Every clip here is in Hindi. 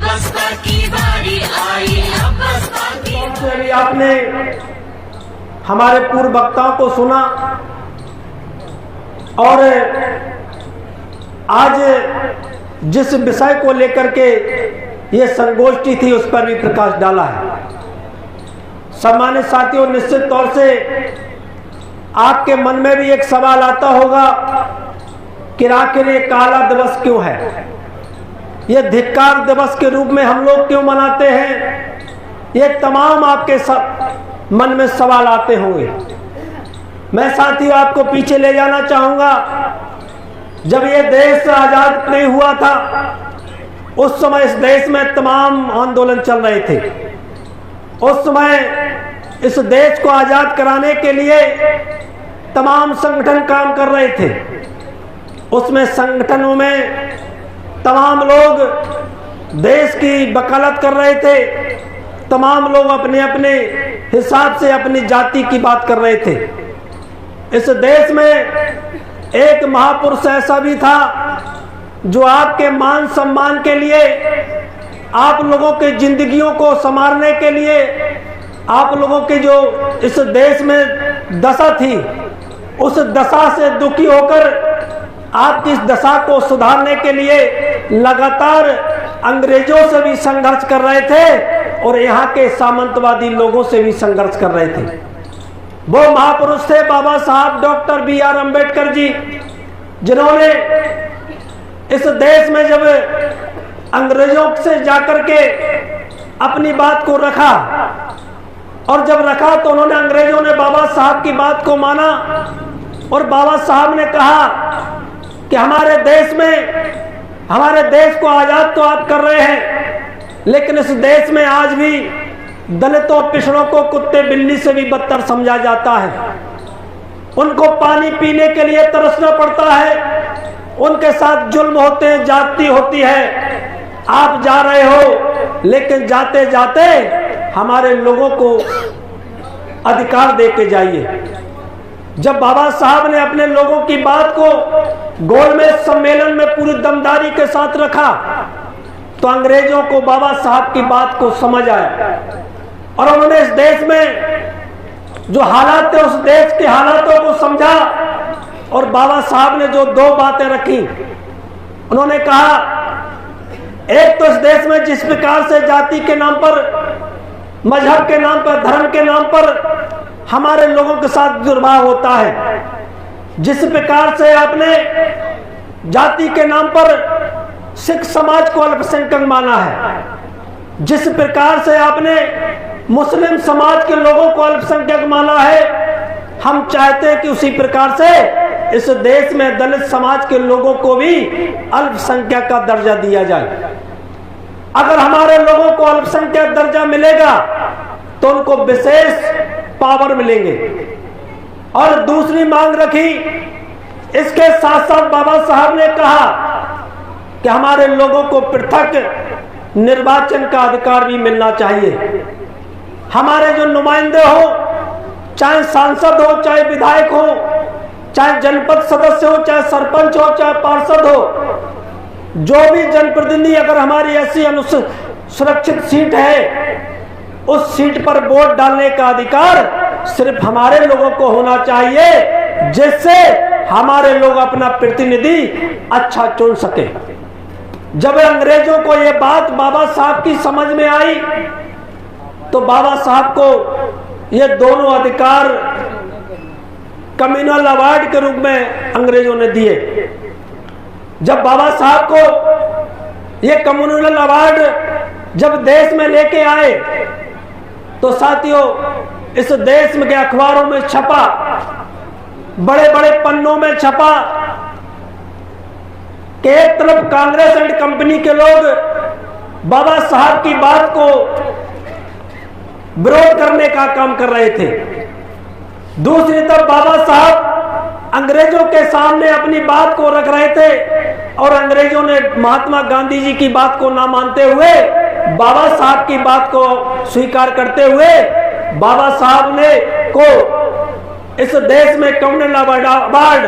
बसपा की बारी आई, अब बसपा की। अभी आपने हमारे पूर्व वक्ताओं को सुना और आज जिस विषय को लेकर के ये संगोष्ठी थी उस पर भी प्रकाश डाला है। सम्मानित साथियों, निश्चित तौर से आपके मन में भी एक सवाल आता होगा कि आखिर ये काला दिवस क्यों है, ये धिक्कार दिवस के रूप में हम लोग क्यों मनाते हैं। ये तमाम आपके मन में सवाल आते होंगे। मैं साथियों आपको पीछे ले जाना चाहूंगा। जब ये देश आजाद नहीं हुआ था उस समय इस देश में तमाम आंदोलन चल रहे थे। उस समय इस देश को आजाद कराने के लिए तमाम संगठन काम कर रहे थे। उसमें संगठनों में तमाम लोग देश की वकालत कर रहे थे। तमाम लोग अपने अपने हिसाब से अपनी जाति की बात कर रहे थे। इस देश में एक महापुरुष ऐसा भी था जो आपके मान सम्मान के लिए, आप लोगों के जिंदगियों को संवारने के लिए, आप लोगों की जो इस देश में दशा थी उस दशा से दुखी होकर आपकी इस दशा को सुधारने के लिए लगातार अंग्रेजों से भी संघर्ष कर रहे थे और यहाँ के सामंतवादी लोगों से भी संघर्ष कर रहे थे। वो महापुरुष थे बाबा साहब डॉक्टर B.R. अम्बेडकर जी, जिन्होंने इस देश में जब अंग्रेजों से जाकर के अपनी बात को रखा और जब रखा तो उन्होंने, अंग्रेजों ने बाबा साहब की बात को माना और बाबा साहब ने कहा कि हमारे देश में, हमारे देश को आजाद तो आप कर रहे हैं लेकिन इस देश में आज भी दलितों पिछड़ों को कुत्ते बिल्ली से भी बदतर समझा जाता है। उनको पानी पीने के लिए तरसना पड़ता है, उनके साथ जुल्म होते हैं, जाति होती है। आप जा रहे हो लेकिन जाते जाते हमारे लोगों को अधिकार दे के जाइए। जब बाबा साहब ने अपने लोगों की बात को गोलमेज सम्मेलन में पूरी दमदारी के साथ रखा तो अंग्रेजों को बाबा साहब की बात को समझ आया और उन्होंने इस देश में जो हालात थे उस देश के हालातों को समझा और बाबा साहब ने जो दो बातें रखी, उन्होंने कहा एक तो इस देश में जिस प्रकार से जाति के नाम पर, मजहब के नाम पर, धर्म के नाम पर हमारे लोगों के साथ दुर्भाव होता है, जिस प्रकार से आपने जाति के नाम पर सिख समाज को अल्पसंख्यक माना है, जिस प्रकार से आपने मुस्लिम समाज के लोगों को अल्पसंख्यक माना है, हम चाहते हैं कि उसी प्रकार से इस देश में दलित समाज के लोगों को भी अल्पसंख्यक का दर्जा दिया जाए। अगर हमारे लोगों को अल्पसंख्यक दर्जा मिलेगा तो उनको विशेष पावर मिलेंगे। और दूसरी मांग रखी, इसके साथ साथ बाबा साहब ने कहा कि हमारे लोगों को पृथक निर्वाचन का अधिकार भी मिलना चाहिए। हमारे जो नुमाइंदे हो, चाहे सांसद हो, चाहे विधायक हो, चाहे जनपद सदस्य हो, चाहे सरपंच हो, चाहे पार्षद हो, जो भी जनप्रतिनिधि, अगर हमारी ऐसी सुरक्षित सीट है उस सीट पर वोट डालने का अधिकार सिर्फ हमारे लोगों को होना चाहिए, जिससे हमारे लोग अपना प्रतिनिधि अच्छा चुन सके। जब अंग्रेजों को यह बात बाबा साहब की समझ में आई तो बाबा साहब को ये दोनों अधिकार कम्युनल अवार्ड के रूप में अंग्रेजों ने दिए। जब बाबा साहब को ये कम्युनल अवार्ड जब देश में लेके आए तो साथियों इस देश में के अखबारों में छपा, बड़े बड़े पन्नों में छपा कि एक तरफ कांग्रेस एंड कंपनी के लोग बाबा साहब की बात को विरोध करने का काम कर रहे थे, दूसरी तरफ बाबा साहब अंग्रेजों के सामने अपनी बात को रख रहे थे और अंग्रेजों ने महात्मा गांधी जी की बात को ना मानते हुए बाबा साहब की बात को स्वीकार करते हुए बाबा साहब ने को इस देश में कम्युनल अवार्ड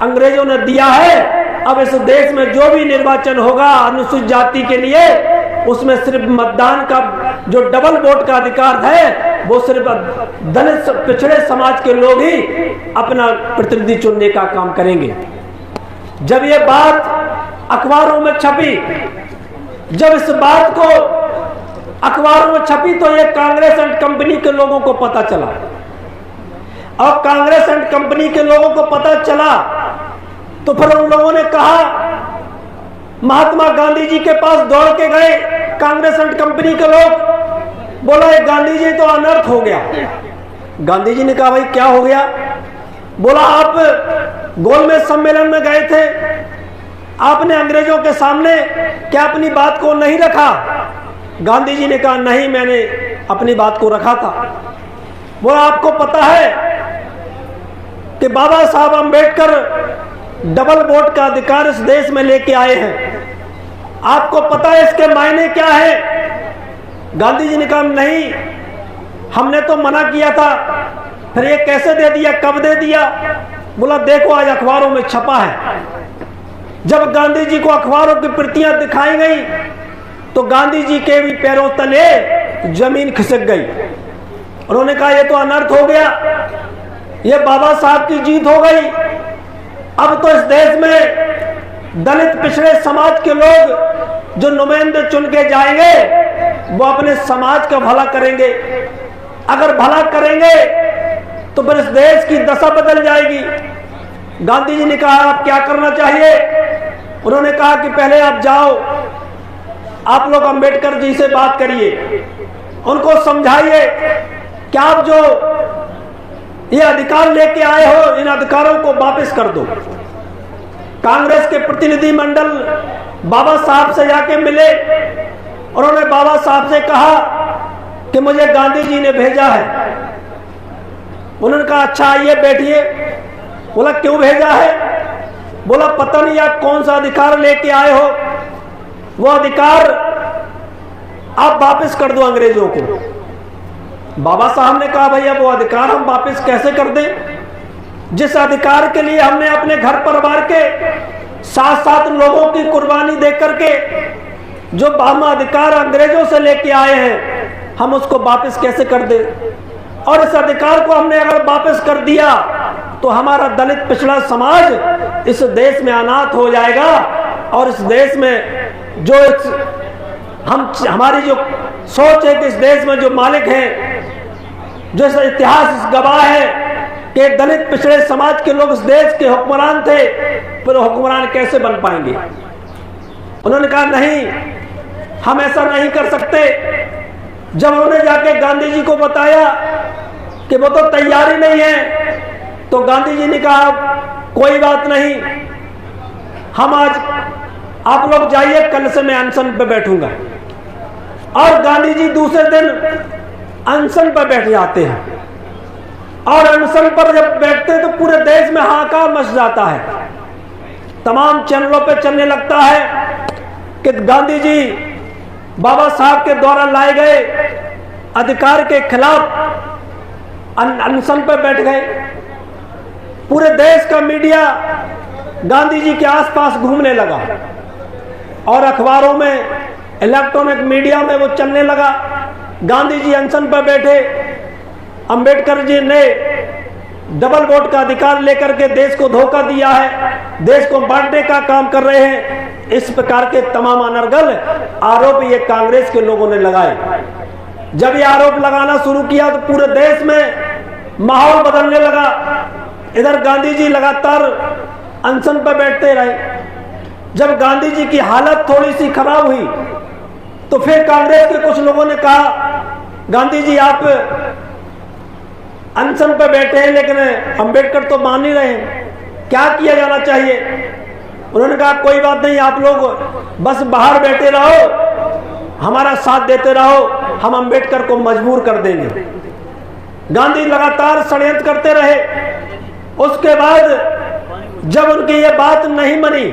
अंग्रेजों ने दिया है। अब इस देश में जो भी निर्वाचन होगा अनुसूचित जाति के लिए उसमें सिर्फ मतदान का जो डबल वोट का अधिकार है वो सिर्फ दलित पिछड़े समाज के लोग ही अपना प्रतिनिधि चुनने का काम करेंगे। जब ये बात अखबारों में छपी, जब इस बात को अखबारों में छपी तो ये कांग्रेस एंड कंपनी के लोगों को पता चला, और कांग्रेस एंड कंपनी के लोगों को पता चला तो फिर उन लोगों ने कहा, महात्मा गांधी जी के पास दौड़ के गए कांग्रेस एंड कंपनी के लोग, बोला गांधी जी तो अनर्थ हो गया। गांधी जी ने कहा भाई क्या हो गया? बोला आप गोलमेज सम्मेलन में गए थे, आपने अंग्रेजों के सामने क्या अपनी बात को नहीं रखा? गांधी जी ने कहा नहीं, मैंने अपनी बात को रखा था। बोला आपको पता है कि बाबा साहब अंबेडकर डबल वोट का अधिकार इस देश में लेके आए हैं, आपको पता है इसके मायने क्या है? गांधी जी ने कहा नहीं, हमने तो मना किया था, फिर ये कैसे दे दिया, कब दे दिया? बोला देखो आज अखबारों में छपा है। जब गांधी जी को अखबारों की प्रतियां दिखाई गई तो गांधी जी के भी पैरों तले जमीन खिसक गई। उन्होंने कहा ये तो अनर्थ हो गया, ये बाबा साहब की जीत हो गई। अब तो इस देश में दलित पिछड़े समाज के लोग जो नुमाइंदे चुन के जाएंगे वो अपने समाज का भला करेंगे। अगर भला करेंगे तो फिर इस देश की दशा बदल जाएगी। गांधी जी ने कहा आप क्या करना चाहिए? उन्होंने कहा कि पहले आप जाओ, आप लोग अंबेडकर जी से बात करिए, उनको समझाइए कि आप जो ये अधिकार लेके आए हो इन अधिकारों को वापस कर दो। कांग्रेस के प्रतिनिधि मंडल बाबा साहब से जाके मिले, उन्होंने बाबा साहब से कहा कि मुझे गांधी जी ने भेजा है। उन्होंने कहा अच्छा आइए बैठिए। बोला क्यों भेजा है? बोला पता नहीं आप कौन सा अधिकार लेके आए हो, वो अधिकार आप वापस कर दो अंग्रेजों को। बाबा साहब ने कहा भैया वो अधिकार हम वापस कैसे कर दें? जिस अधिकार के लिए हमने अपने घर परिवार के साथ साथ लोगों की कुर्बानी दे करके जो हम अधिकार अंग्रेजों से लेके आए हैं, हम उसको वापस कैसे कर दें? और इस अधिकार को हमने अगर वापस कर दिया तो हमारा दलित पिछड़ा समाज इस देश में अनाथ हो जाएगा, और इस देश में जो हमारी जो सोच है कि इस देश में जो मालिक हैं, जो इतिहास गवाह है कि दलित पिछड़े समाज के लोग इस देश के हुक्मरान थे, फिर हुक्मरान कैसे बन पाएंगे? उन्होंने कहा नहीं, हम ऐसा नहीं कर सकते। जब उन्होंने जाके गांधी जी को बताया कि वो तो तैयारी नहीं है, तो गांधी जी ने कहा कोई बात नहीं, हम आज आप लोग जाइए, कल से मैं अनशन पे बैठूंगा। और गांधी जी दूसरे दिन अनशन पर बैठ जाते हैं, और अनशन पर जब बैठते हैं तो पूरे देश में हाहाकार मच जाता है। तमाम चैनलों पे चलने लगता है कि गांधी जी बाबा साहब के द्वारा लाए गए अधिकार के खिलाफ अनशन पर बैठ गए। पूरे देश का मीडिया गांधी जी के आसपास घूमने लगा, और अखबारों में, इलेक्ट्रॉनिक मीडिया में वो चलने लगा। गांधी जी अनशन पर बैठे, अंबेडकर जी ने डबल वोट का अधिकार लेकर के देश को धोखा दिया है, देश को बांटने का काम कर रहे हैं। इस प्रकार के तमाम अनर्गल आरोप ये कांग्रेस के लोगों ने लगाए। जब ये आरोप लगाना शुरू किया तो पूरे देश में माहौल बदलने लगा। इधर गांधी जी लगातार अनशन पर बैठते रहे। जब गांधी जी की हालत थोड़ी सी खराब हुई तो फिर कांग्रेस के कुछ लोगों ने कहा गांधी जी आप अनशन पर बैठे हैं लेकिन अंबेडकर तो मान ही रहे हैं, क्या किया जाना चाहिए? उन्होंने कहा कोई बात नहीं, आप लोग बस बाहर बैठे रहो, हमारा साथ देते रहो, हम अंबेडकर को मजबूर कर देंगे। गांधी लगातार षड्यंत्र करते रहे। उसके बाद जब उनकी ये बात नहीं बनी,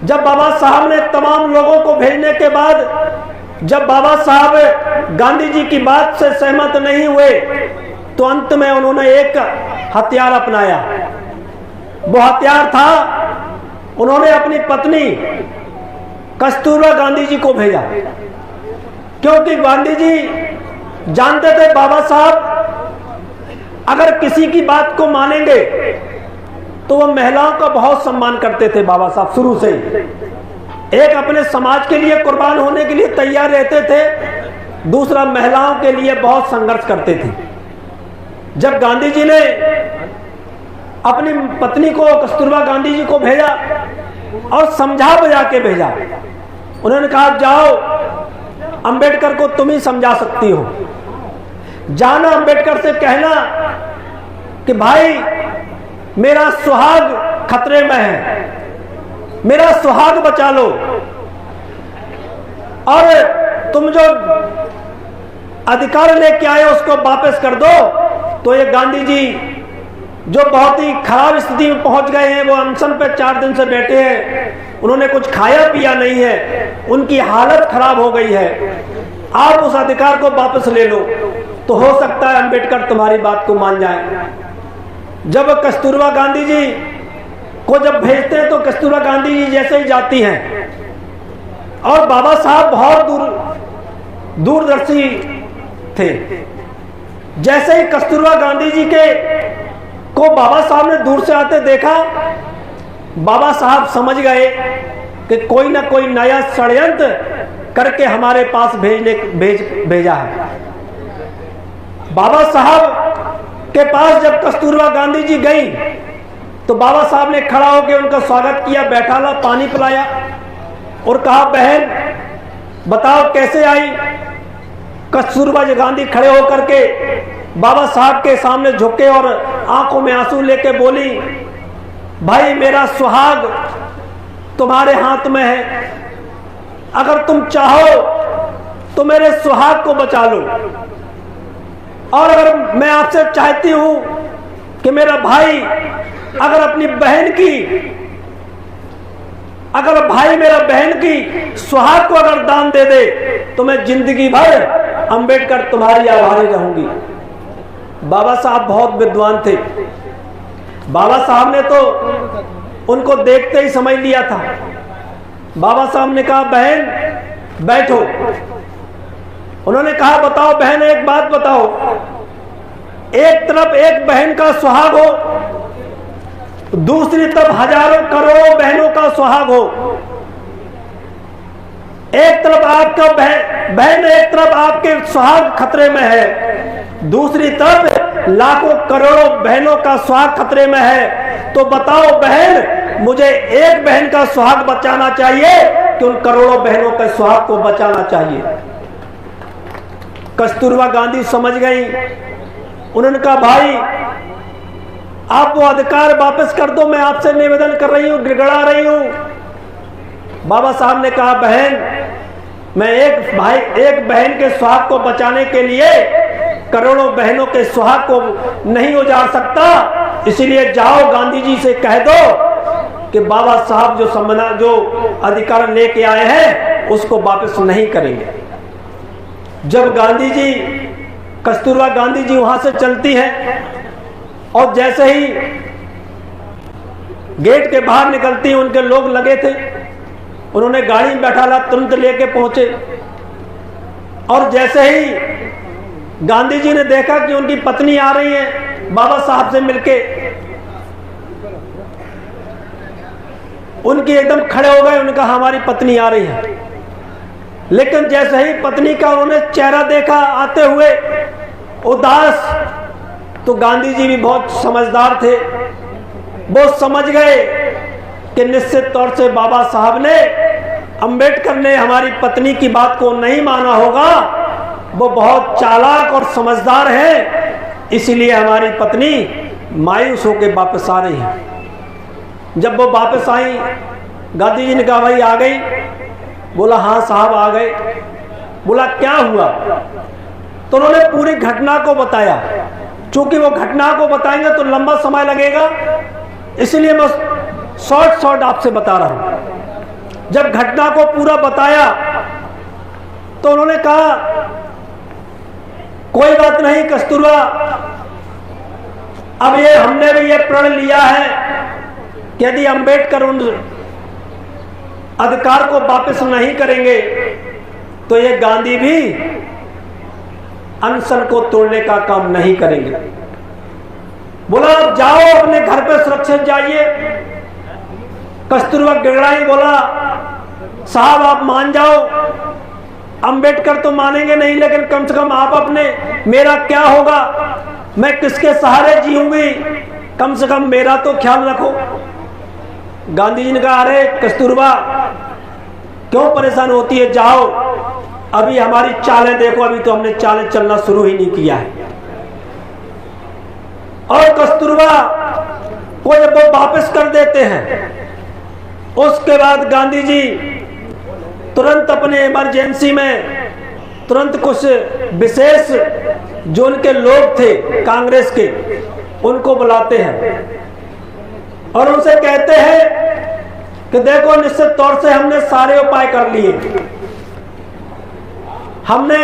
जब बाबा साहब ने तमाम लोगों को भेजने के बाद जब बाबा साहब गांधी जी की बात से सहमत नहीं हुए तो अंत में उन्होंने एक हथियार अपनाया। वो हथियार था, उन्होंने अपनी पत्नी कस्तूरबा गांधी जी को भेजा, क्योंकि गांधी जी जानते थे बाबा साहब अगर किसी की बात को मानेंगे तो वो महिलाओं का बहुत सम्मान करते थे। बाबा साहब शुरू से ही एक अपने समाज के लिए कुर्बान होने के लिए तैयार रहते थे, दूसरा महिलाओं के लिए बहुत संघर्ष करते थे। जब गांधी जी ने अपनी पत्नी को कस्तूरबा गांधी जी को भेजा और समझा बुझा के भेजा, उन्होंने कहा जाओ अंबेडकर को तुम ही समझा सकती हो, जाना अंबेडकर से कहना कि भाई मेरा सुहाग खतरे में है, मेरा सुहाग बचा लो, और तुम जो अधिकार लेके आए उसको वापस कर दो। तो ये गांधी जी जो बहुत ही खराब स्थिति में पहुंच गए हैं, वो अनशन पे 4 दिन से बैठे हैं, उन्होंने कुछ खाया पिया नहीं है, उनकी हालत खराब हो गई है, आप उस अधिकार को वापस ले लो तो हो सकता है अंबेडकर तुम्हारी बात को मान जाए। जब कस्तूरबा गांधी जी को जब भेजते हैं तो कस्तूरबा गांधी जी जैसे ही जाती हैं, और बाबा साहब बहुत दूरदर्शी थे, जैसे ही कस्तूरबा गांधी जी को बाबा साहब ने दूर से आते देखा, बाबा साहब समझ गए कि कोई ना कोई नया षड्यंत्र करके हमारे पास भेजा है। बाबा साहब के पास जब कस्तूरबा गांधी जी गई तो बाबा साहब ने खड़ा होकर उनका स्वागत किया, बैठाला, पानी पिलाया और कहा बहन बताओ कैसे आई। कस्तूरबा गांधी खड़े होकर के बाबा साहब के सामने झुके और आंखों में आंसू लेके बोली, भाई मेरा सुहाग तुम्हारे हाथ में है, अगर तुम चाहो तो मेरे सुहाग को बचा लो, और अगर मैं आपसे चाहती हूं कि मेरा भाई अगर अपनी बहन की, अगर भाई मेरा बहन की सुहाग को अगर दान दे दे तो मैं जिंदगी भर अंबेडकर तुम्हारी आभारी रहूंगी। बाबा साहब बहुत विद्वान थे, बाबा साहब ने तो उनको देखते ही समझ लिया था। बाबा साहब ने कहा बहन बैठो। उन्होंने कहा बताओ बहन एक बात बताओ, एक तरफ एक बहन का सुहाग हो, दूसरी तरफ हजारों करोड़ों बहनों का सुहाग हो, एक तरफ आपका बहन एक तरफ आपके सुहाग खतरे में है, दूसरी तरफ लाखों करोड़ों बहनों का सुहाग खतरे में है, तो बताओ बहन मुझे एक बहन का सुहाग बचाना चाहिए कि उन करोड़ों बहनों के सुहाग को बचाना चाहिए। कस्तूरबा गांधी समझ गई। उन्होंने कहा भाई आप वो अधिकार वापस कर दो, मैं आपसे निवेदन कर रही हूं, गिड़गिड़ा रही हूं। बाबा साहब ने कहा बहन मैं एक बहन के सुहाग को बचाने के लिए करोड़ों बहनों के सुहाग को नहीं उजाड़ सकता, इसलिए जाओ गांधी जी से कह दो कि बाबा साहब जो अधिकार लेके आए हैं उसको वापस नहीं करेंगे। जब गांधी जी कस्तूरबा गांधी जी वहां से चलती है और जैसे ही गेट के बाहर निकलती हैं, उनके लोग लगे थे, उन्होंने गाड़ी में बैठाला, तुरंत लेके पहुंचे, और जैसे ही गांधी जी ने देखा कि उनकी पत्नी आ रही है बाबा साहब से मिलके, उनकी एकदम खड़े हो गए, उन्होंने कहा हमारी पत्नी आ रही है। लेकिन जैसे ही पत्नी का उन्होंने चेहरा देखा आते हुए उदास, तो गांधी जी भी बहुत समझदार थे, वो समझ गए कि निश्चित तौर से बाबा साहब ने, अंबेडकर ने हमारी पत्नी की बात को नहीं माना होगा, वो बहुत चालाक और समझदार है, इसलिए हमारी पत्नी मायूस होकर वापस आ रही है। जब वो वापस आई, गांधी जी ने कहा भाई आ गई? बोला हाँ साहब आ गए। बोला क्या हुआ? तो उन्होंने पूरी घटना को बताया। चूंकि वो घटना को बताएंगे तो लंबा समय लगेगा, इसलिए मैं शॉर्ट आपसे बता रहा हूं। जब घटना को पूरा बताया तो उन्होंने कहा कोई बात नहीं कस्तूरबा, अब ये हमने भी ये प्रण लिया है कि यदि अंबेडकर अधिकार को वापस नहीं करेंगे तो ये गांधी भी अनशन को तोड़ने का काम नहीं करेंगे। बोला आप जाओ अपने घर पे सुरक्षित जाइए। कस्तूरबा गिरगाई बोला साहब आप मान जाओ, अंबेडकर तो मानेंगे नहीं लेकिन कम से कम आप अपने, मेरा क्या होगा, मैं किसके सहारे जीऊंगी, कम से कम मेरा तो ख्याल रखो। गांधी जी ने कहा अरे कस्तूरबा क्यों परेशान होती है, जाओ अभी हमारी चालें देखो, अभी तो हमने चालें चलना शुरू ही नहीं किया है। और कस्तूरबा को जब वो वापस कर देते हैं उसके बाद गांधी जी तुरंत अपने इमरजेंसी में तुरंत कुछ विशेष जो उनके लोग थे कांग्रेस के उनको बुलाते हैं और उनसे कहते हैं कि देखो निश्चित तौर से हमने सारे उपाय कर लिए, हमने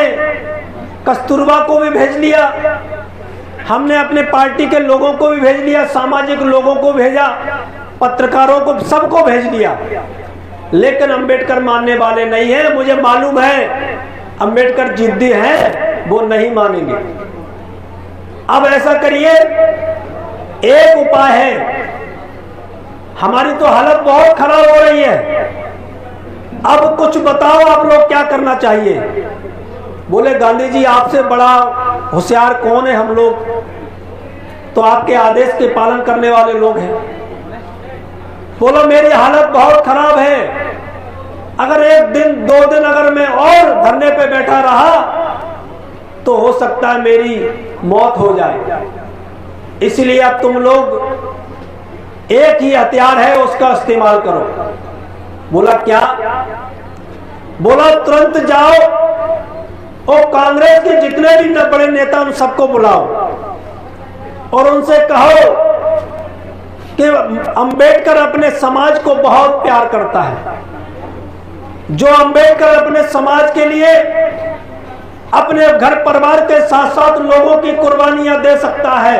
कस्तूरबा को भी भेज लिया, हमने अपने पार्टी के लोगों को भी भेज लिया, सामाजिक लोगों को भेजा, पत्रकारों को, सबको भेज लिया, लेकिन अंबेडकर मानने वाले नहीं है। मुझे मालूम है अंबेडकर जिद्दी है, वो नहीं मानेंगे। अब ऐसा करिए, एक उपाय है, हमारी तो हालत बहुत खराब हो रही है, अब कुछ बताओ आप लोग क्या करना चाहिए। बोले गांधी जी आपसे बड़ा होशियार कौन है, हम लोग तो आपके आदेश के पालन करने वाले लोग हैं। बोलो मेरी हालत बहुत खराब है, अगर एक दिन दो दिन अगर मैं और धरने पे बैठा रहा तो हो सकता है मेरी मौत हो जाए, इसलिए अब तुम लोग एक ही हथियार है उसका इस्तेमाल करो। बोला क्या? बोला तुरंत जाओ और कांग्रेस के जितने भी बड़े नेता उन सबको बुलाओ और उनसे कहो कि अंबेडकर अपने समाज को बहुत प्यार करता है, जो अंबेडकर अपने समाज के लिए अपने घर परिवार के साथ साथ लोगों की कुर्बानियां दे सकता है,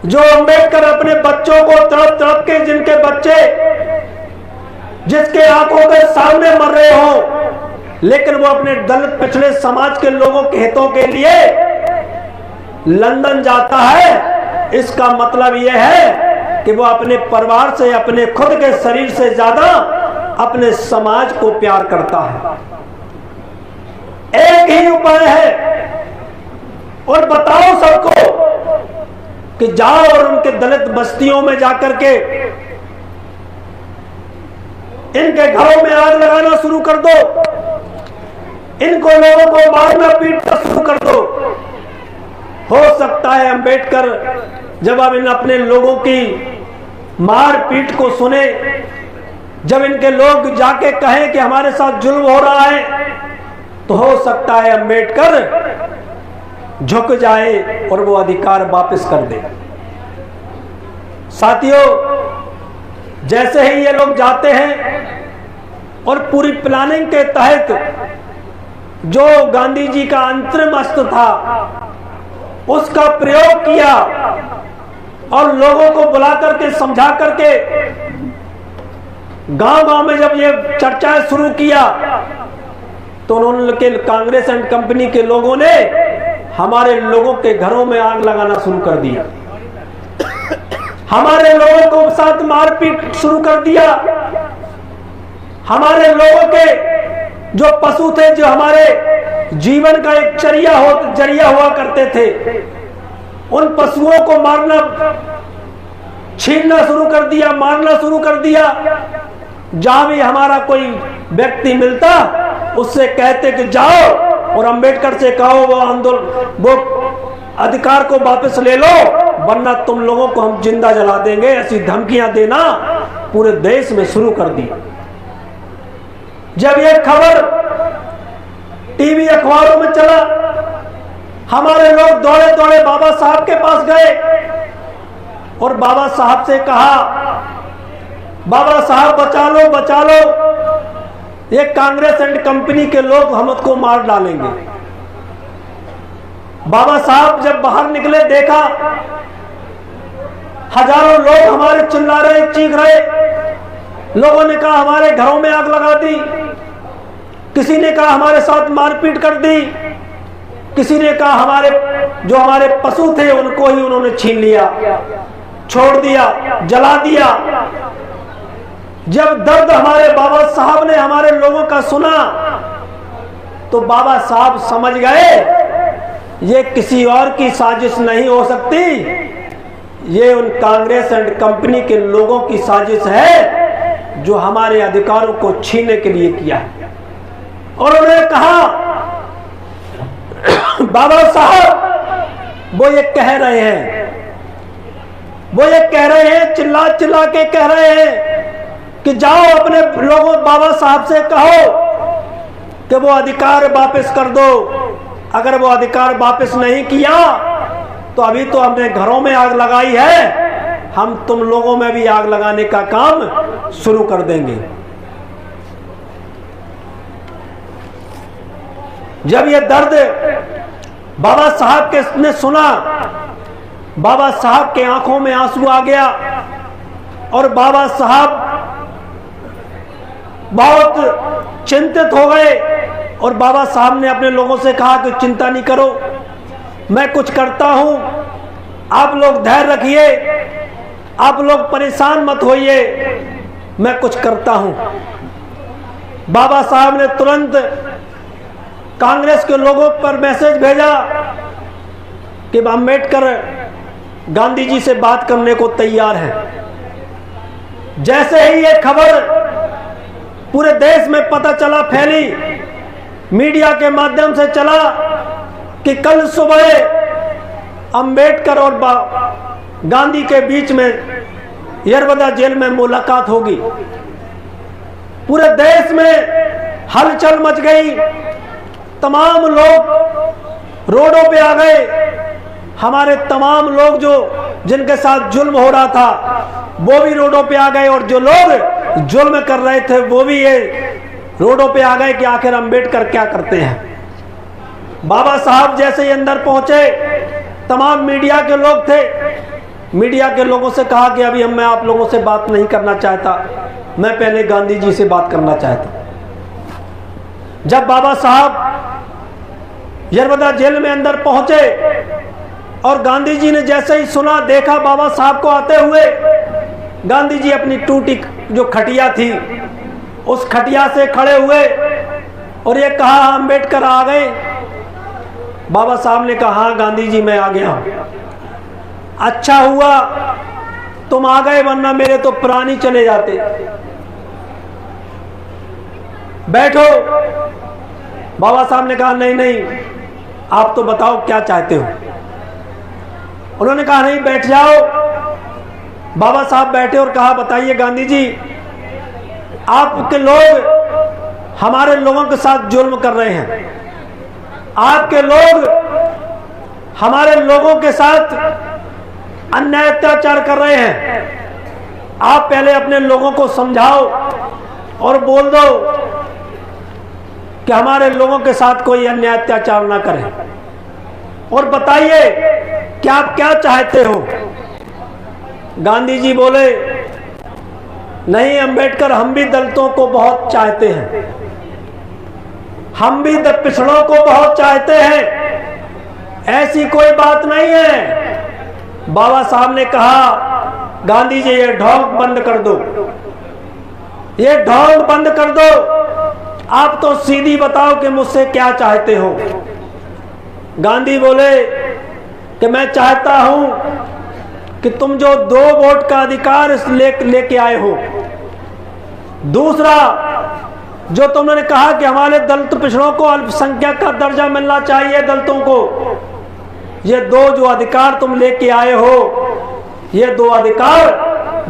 जो अंबेडकर अपने बच्चों को तड़प तड़प के, जिनके बच्चे जिसके आंखों के सामने मर रहे हो, लेकिन वो अपने दलित पिछड़े समाज के लोगों के हितों के लिए लंदन जाता है, इसका मतलब यह है कि वो अपने परिवार से, अपने खुद के शरीर से ज्यादा अपने समाज को प्यार करता है। एक ही उपाय है और बताओ सबको कि जाओ और उनके दलित बस्तियों में जाकर के इनके घरों में आग लगाना शुरू कर दो, इनको लोगों को मारना पीटना शुरू कर दो। हो सकता है अंबेडकर जब अब इन अपने लोगों की मार पीट को सुने, जब इनके लोग जाके कहें कि हमारे साथ जुल्म हो रहा है, तो हो सकता है अंबेडकर झुक जाए और वो अधिकार वापस कर दे। साथियों, जैसे ही ये लोग जाते हैं और पूरी प्लानिंग के तहत जो गांधी जी का अंतरिम अस्त्र था उसका प्रयोग किया और लोगों को बुला करके समझा करके गांव-गांव में जब ये चर्चाएं शुरू किया तो उन्होंने कांग्रेस एंड कंपनी के लोगों ने हमारे लोगों के घरों में आग लगाना शुरू कर दिया, हमारे लोगों को साथ मारपीट शुरू कर दिया, हमारे लोगों के जो पशु थे, जो हमारे जीवन का एक जरिया हुआ करते थे, उन पशुओं को मारना, छीनना शुरू कर दिया, मारना शुरू कर दिया। जहां भी हमारा कोई व्यक्ति मिलता उससे कहते कि जाओ और अंबेडकर से कहो वो आंदोलन, वो अधिकार को वापस ले लो वरना तुम लोगों को हम जिंदा जला देंगे, ऐसी धमकियां देना पूरे देश में शुरू कर दी। जब ये खबर टीवी अखबारों में चला, हमारे लोग दौड़े दौड़े बाबा साहब के पास गए और बाबा साहब से कहा, बाबा साहब बचा लो, बचा लो, ये कांग्रेस एंड कंपनी के लोग हमको मार डालेंगे। बाबा साहब जब बाहर निकले, देखा हजारों लोग हमारे चिल्ला रहे, चीख रहे, लोगों ने कहा हमारे घरों में आग लगा दी, किसी ने कहा हमारे साथ मारपीट कर दी, किसी ने कहा हमारे पशु थे उनको ही उन्होंने छीन लिया, छोड़ दिया, जला दिया। जब दर्द हमारे बाबा साहब ने हमारे लोगों का सुना तो बाबा साहब समझ गए ये किसी और की साजिश नहीं हो सकती, ये उन कांग्रेस एंड कंपनी के लोगों की साजिश है जो हमारे अधिकारों को छीनने के लिए किया है। और उन्होंने कहा बाबा साहब वो ये कह रहे हैं, चिल्ला चिल्ला के कह रहे हैं कि जाओ अपने लोगों बाबा साहब से कहो कि वो अधिकार वापस कर दो। अगर वो अधिकार वापस नहीं किया तो अभी तो हमने घरों में आग लगाई है, हम तुम लोगों में भी आग लगाने का काम शुरू कर देंगे। जब ये दर्द बाबा साहब के ने सुना, बाबा साहब के आंखों में आंसू आ गया और बाबा साहब बहुत चिंतित हो गए। और बाबा साहब ने अपने लोगों से कहा कि चिंता नहीं करो, मैं कुछ करता हूं, आप लोग धैर्य रखिए, आप लोग परेशान मत होइए, मैं कुछ करता हूं। बाबा साहब ने तुरंत कांग्रेस के लोगों पर मैसेज भेजा कि अम्बेडकर गांधी जी से बात करने को तैयार हैं। जैसे ही ये खबर पूरे देश में पता चला, फैली, मीडिया के माध्यम से चला कि कल सुबह अंबेडकर और गांधी के बीच में यरवदा जेल में मुलाकात होगी, पूरे देश में हलचल मच गई, तमाम लोग रोडों पे आ गए। हमारे तमाम लोग जिनके साथ जुल्म हो रहा था वो भी रोडों पे आ गए, और जो लोग जुल्म कर रहे थे वो भी ये रोडों पे आ गए कि आखिर अंबेडकर क्या करते हैं। बाबा साहब जैसे ही अंदर पहुंचे, तमाम मीडिया के लोग थे, मीडिया के लोगों से कहा कि अभी मैं आप लोगों से बात नहीं करना चाहता, मैं पहले गांधी जी से बात करना चाहता। जब बाबा साहब यरवदा जेल में अंदर पहुंचे और गांधी जी ने जैसे ही सुना, देखा बाबा साहब को आते हुए, गांधी जी अपनी टूटी जो खटिया थी उस खटिया से खड़े हुए और ये कहा अंबेडकर आ गए। बाबा साहब ने कहा हाँ गांधी जी मैं आ गया हूं, अच्छा हुआ तुम आ गए, वरना मेरे तो प्राण ही चले जाते। बैठो। बाबा साहब ने कहा नहीं नहीं, आप तो बताओ क्या चाहते हो। उन्होंने कहा नहीं बैठ जाओ। बाबा साहब बैठे और कहा बताइए गांधी जी, आपके लोग हमारे लोगों के साथ जुल्म कर रहे हैं, आपके लोग हमारे लोगों के साथ अन्याय अत्याचार कर रहे हैं। आप पहले अपने लोगों को समझाओ और बोल दो कि हमारे लोगों के साथ कोई अन्याय अत्याचार ना करें, और बताइए कि आप क्या चाहते हो। गांधी जी बोले नहीं अंबेडकर, हम भी दलितों को बहुत चाहते हैं, हम भी पिछड़ों को बहुत चाहते हैं, ऐसी कोई बात नहीं है। बाबा साहब ने कहा गांधी जी ये ढोंग बंद कर दो, ये ढोंग बंद कर दो, आप तो सीधी बताओ कि मुझसे क्या चाहते हो। गांधी बोले कि मैं चाहता हूं कि तुम जो 2 वोट का अधिकार लेके आए हो, दूसरा जो तुमने कहा कि हमारे दलित पिछड़ों को अल्पसंख्यक का दर्जा मिलना चाहिए दलितों को, ये 2 जो अधिकार तुम लेके आए हो, ये 2 अधिकार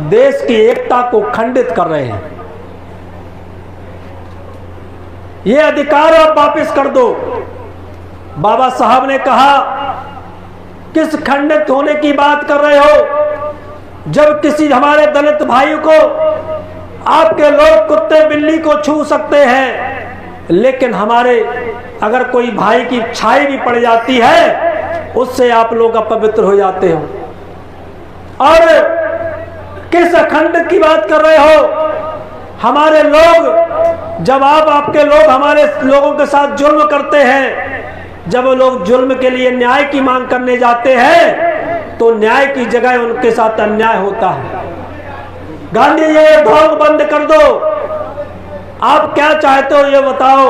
देश की एकता को खंडित कर रहे हैं। ये अधिकार आप वापस कर दो। बाबा साहब ने कहा किस खंडित होने की बात कर रहे हो, जब किसी हमारे दलित भाई को आपके लोग कुत्ते बिल्ली को छू सकते हैं, लेकिन हमारे अगर कोई भाई की छाई भी पड़ जाती है उससे आप लोग अपवित्र हो जाते हो। और किस अखंड की बात कर रहे हो, हमारे लोग, जब आपके लोग हमारे लोगों के साथ जुल्म करते हैं, जब वो लोग जुल्म के लिए न्याय की मांग करने जाते हैं तो न्याय की जगह उनके साथ अन्याय होता है। गांधी ये ढोंग बंद कर दो, आप क्या चाहते हो ये बताओ।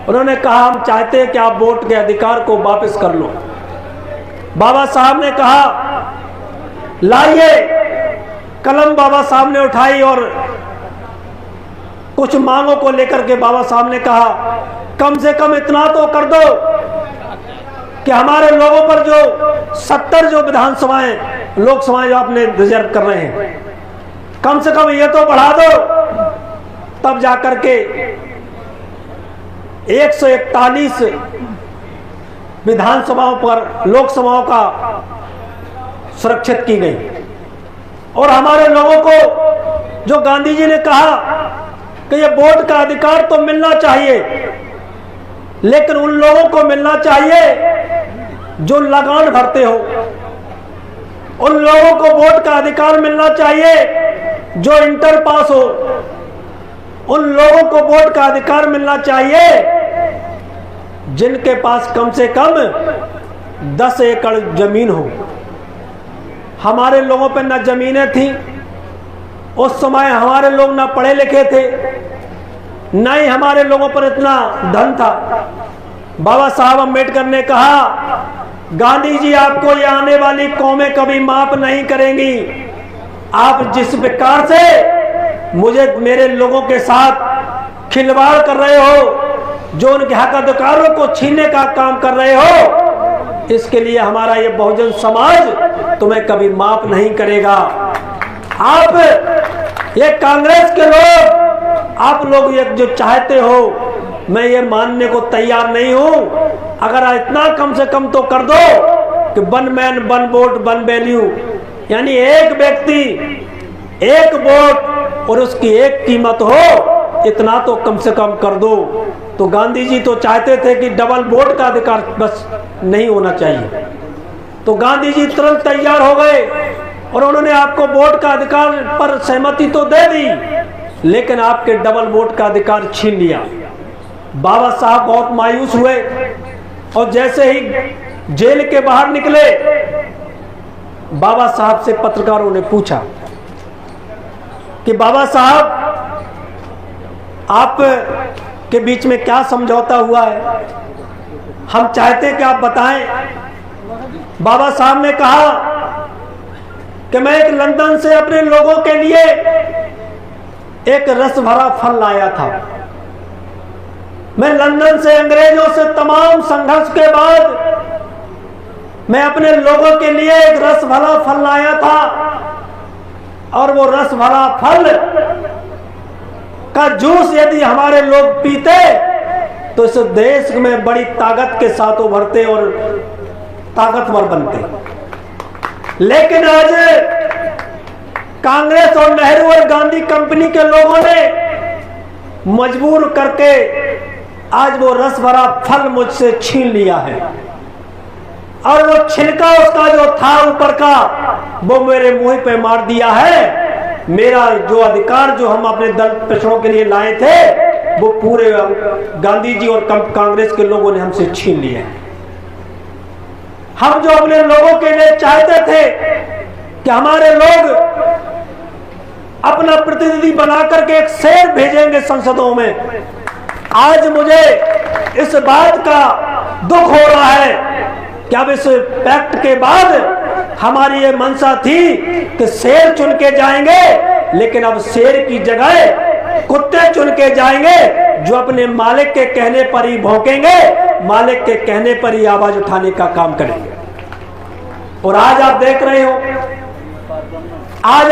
उन्होंने कहा हम चाहते हैं कि आप वोट के अधिकार को वापस कर लो। बाबा साहब ने कहा लाइए, कलम बाबा साहब ने उठाई और कुछ मांगों को लेकर के बाबा साहब ने कहा कम से कम इतना तो कर दो कि हमारे लोगों पर जो 70 जो विधानसभाएं लोकसभाएं जो आपने रिजर्व कर रहे हैं, कम से कम ये तो बढ़ा दो। तब जाकर के 141 विधानसभाओं पर लोकसभाओं का सुरक्षित की गई। और हमारे लोगों को जो गांधी जी ने कहा कि ये वोट का अधिकार तो मिलना चाहिए, लेकिन उन लोगों को मिलना चाहिए जो लगान भरते हो। उन लोगों को वोट का अधिकार मिलना चाहिए जो इंटर पास हो। उन लोगों को वोट का अधिकार मिलना चाहिए जिनके पास कम से कम 10 एकड़ जमीन हो। हमारे लोगों पर न जमीनें थी, उस समय हमारे लोग ना पढ़े लिखे थे, न ही हमारे लोगों पर इतना धन था। बाबा साहब अम्बेडकर ने कहा गांधी जी आपको ये आने वाली कौमें कभी माफ नहीं करेंगी। आप जिस प्रकार से मुझे मेरे लोगों के साथ खिलवाड़ कर रहे हो, जो उनके हक अधिकारों को छीनने का काम कर रहे हो, इसके लिए हमारा ये बहुजन समाज तुम्हें कभी माफ नहीं करेगा। आप ये कांग्रेस के लोग, आप लोग ये जो चाहते हो, मैं ये मानने को तैयार नहीं हूं। अगर इतना कम से कम तो कर दो कि 1 मैन 1 वोट 1 वैल्यू, यानी एक व्यक्ति एक वोट और उसकी एक कीमत हो, इतना तो कम से कम कर दो। तो गांधी जी तो चाहते थे कि डबल वोट का अधिकार बस नहीं होना चाहिए। तो गांधी जी तुरंत तैयार हो गए और उन्होंने आपको वोट का अधिकार पर सहमति तो दे दी, लेकिन आपके डबल वोट का अधिकार छीन लिया। बाबा साहब बहुत मायूस हुए और जैसे ही जेल के बाहर निकले, बाबा साहब से पत्रकारों ने पूछा कि बाबा साहब आप के बीच में क्या समझौता हुआ है, हम चाहते हैं कि आप बताएं। बाबा साहब ने कहा कि मैं एक लंदन से अपने लोगों के लिए एक रस भरा फल लाया था। मैं लंदन से अंग्रेजों से तमाम संघर्ष के बाद मैं अपने लोगों के लिए एक रस भरा फल लाया था, और वो रस भरा फल का जूस यदि हमारे लोग पीते तो इस देश में बड़ी ताकत के साथ उभरते और ताकतवर बनते। लेकिन आज कांग्रेस और नेहरू और गांधी कंपनी के लोगों ने मजबूर करके आज वो रस भरा फल मुझसे छीन लिया है, और वो छिलका उसका जो था ऊपर का, वो मेरे मुंह पे मार दिया है। मेरा जो अधिकार जो हम अपने दल पिछड़ों के लिए लाए थे, वो पूरे गांधी जी और कांग्रेस के लोगों ने हमसे छीन लिया है। हम जो अपने लोगों के लिए चाहते थे कि हमारे लोग अपना प्रतिनिधि बना करके एक शेर भेजेंगे संसदों में, आज मुझे इस बात का दुख हो रहा है कि अब इस पैक्ट के बाद हमारी ये मंशा थी कि शेर चुन के जाएंगे, लेकिन अब शेर की जगह कुत्ते चुन के जाएंगे जो अपने मालिक के कहने पर ही भौंकेंगे, मालिक के कहने पर ही आवाज उठाने का काम करेंगे। और आज आप देख रहे हो, आज